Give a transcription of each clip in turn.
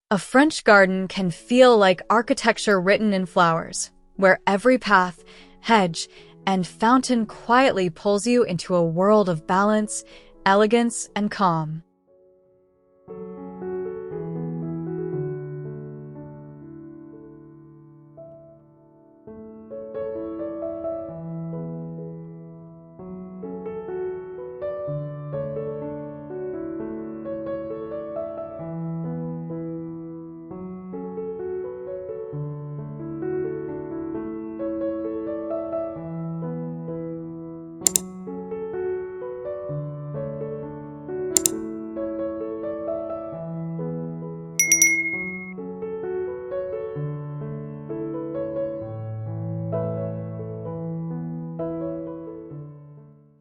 A French garden can feel like architecture written in flowers, where every path, hedge, and fountain quietly pulls you into a world of balance, elegance, and calm.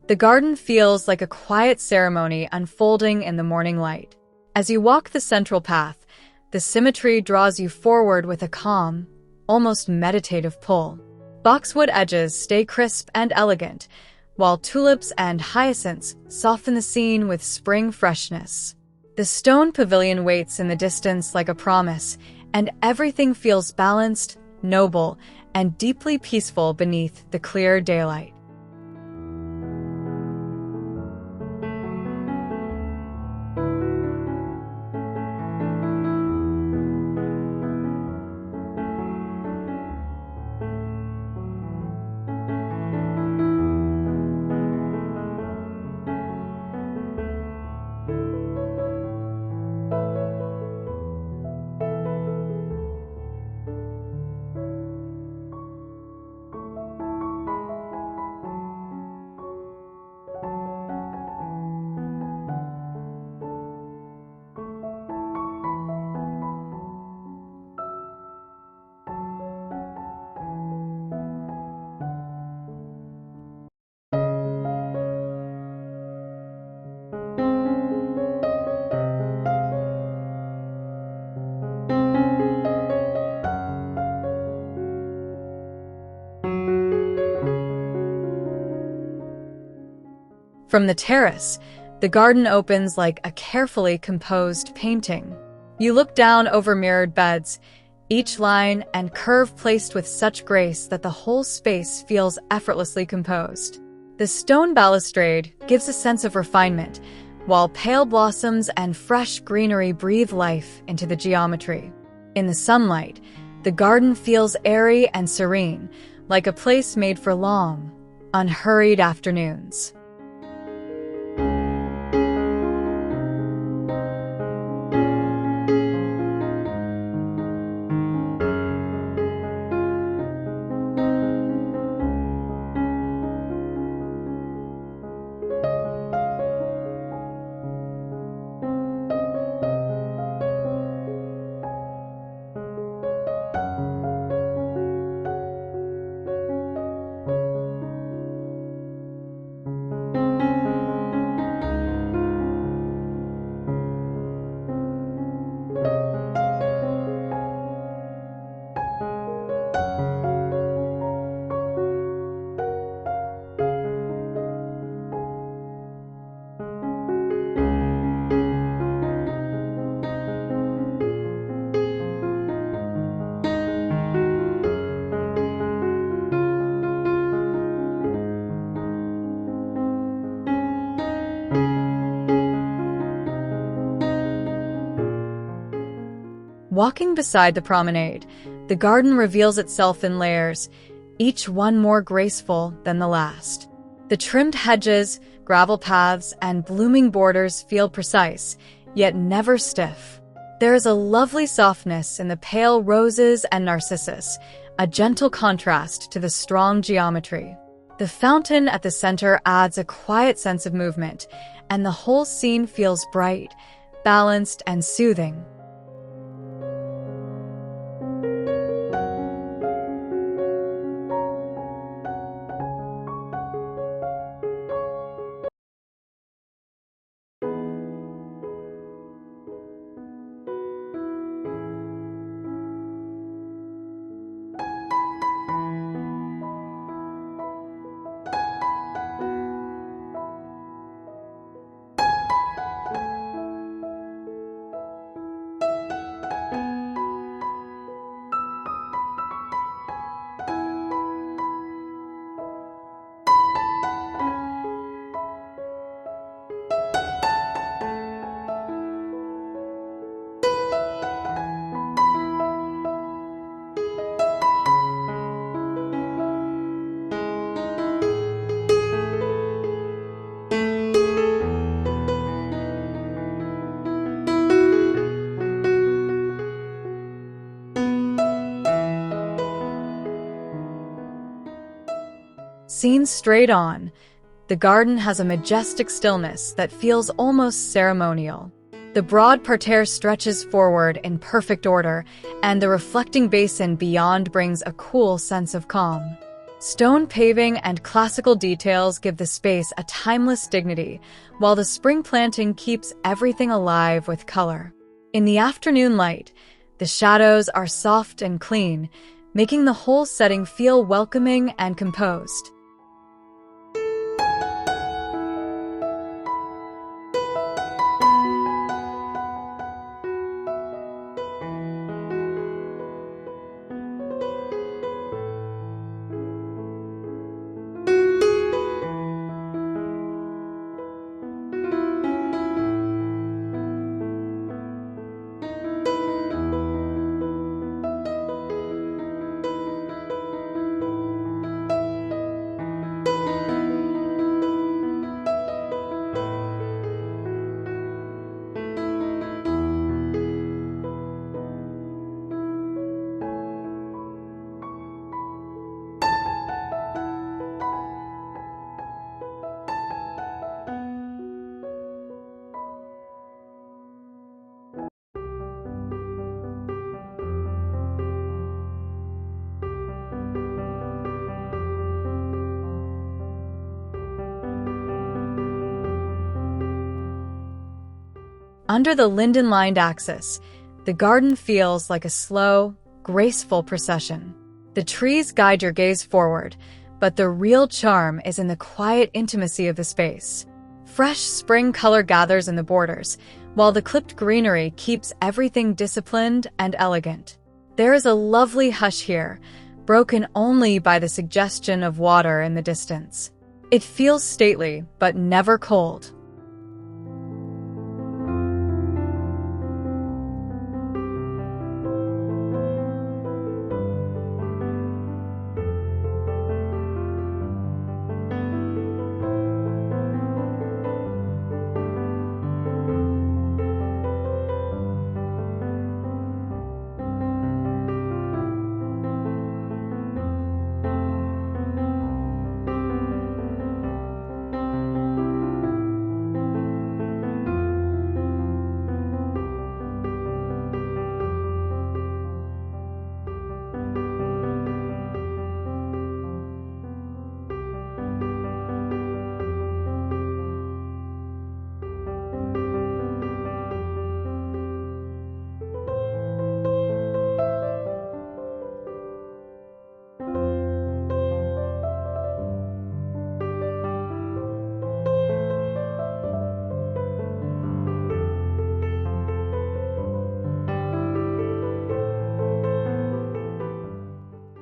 The garden feels like a quiet ceremony unfolding in the morning light. As you walk the central path, the symmetry draws you forward with a calm, almost meditative pull. Boxwood edges stay crisp and elegant, while tulips and hyacinths soften the scene with spring freshness. The stone pavilion waits in the distance like a promise, and everything feels balanced, noble, and deeply peaceful beneath the clear daylight. From the terrace, the garden opens like a carefully composed painting. You look down over mirrored beds, each line and curve placed with such grace that the whole space feels effortlessly composed. The stone balustrade gives a sense of refinement, while pale blossoms and fresh greenery breathe life into the geometry. In the sunlight, the garden feels airy and serene, like a place made for long, unhurried afternoons. Walking beside the promenade, the garden reveals itself in layers, each one more graceful than the last. The trimmed hedges, gravel paths, and blooming borders feel precise, yet never stiff. There is a lovely softness in the pale roses and narcissus, a gentle contrast to the strong geometry. The fountain at the center adds a quiet sense of movement, and the whole scene feels bright, balanced, and soothing. Seen straight on, the garden has a majestic stillness that feels almost ceremonial. The broad parterre stretches forward in perfect order, and the reflecting basin beyond brings a cool sense of calm. Stone paving and classical details give the space a timeless dignity, while the spring planting keeps everything alive with color. In the afternoon light, the shadows are soft and clean, making the whole setting feel welcoming and composed. Under the linden-lined axis, the garden feels like a slow, graceful procession. The trees guide your gaze forward, but the real charm is in the quiet intimacy of the space. Fresh spring color gathers in the borders, while the clipped greenery keeps everything disciplined and elegant. There is a lovely hush here, broken only by the suggestion of water in the distance. It feels stately, but never cold.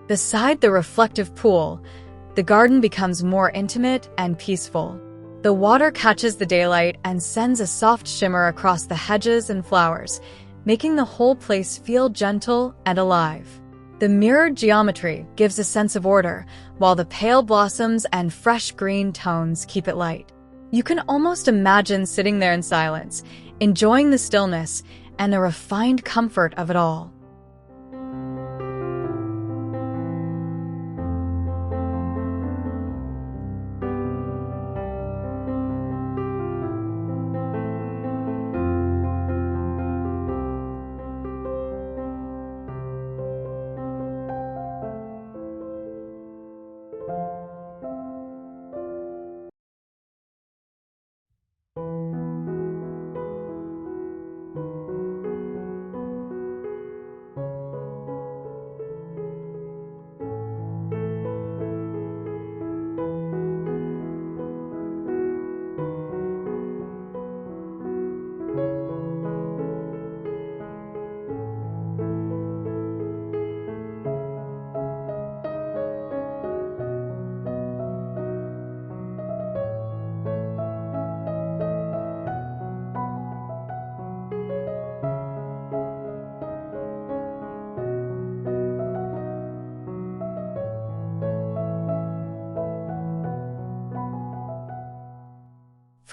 Beside the reflective pool, the garden becomes more intimate and peaceful. The water catches the daylight and sends a soft shimmer across the hedges and flowers, making the whole place feel gentle and alive. The mirrored geometry gives a sense of order, while the pale blossoms and fresh green tones keep it light. You can almost imagine sitting there in silence, enjoying the stillness and the refined comfort of it all.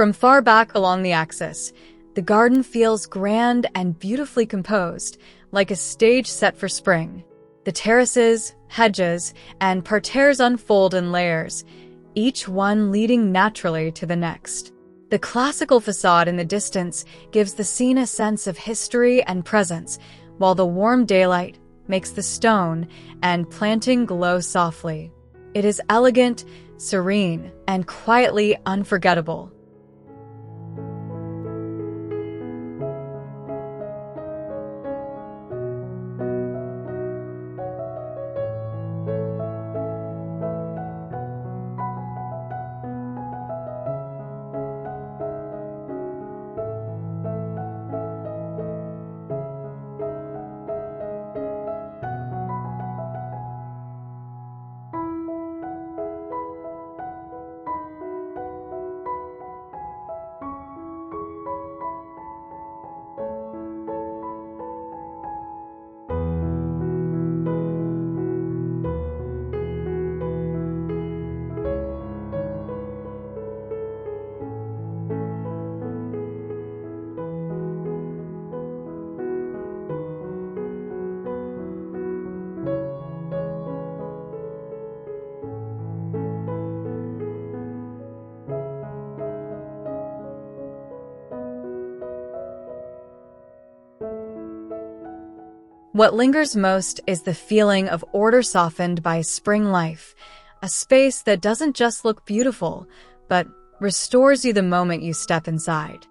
From far back along the axis, the garden feels grand and beautifully composed, like a stage set for spring. The terraces, hedges, and parterres unfold in layers, each one leading naturally to the next. The classical facade in the distance gives the scene a sense of history and presence, while the warm daylight makes the stone and planting glow softly. It is elegant, serene, and quietly unforgettable. What lingers most is the feeling of order softened by spring life, a space that doesn't just look beautiful, but restores you the moment you step inside.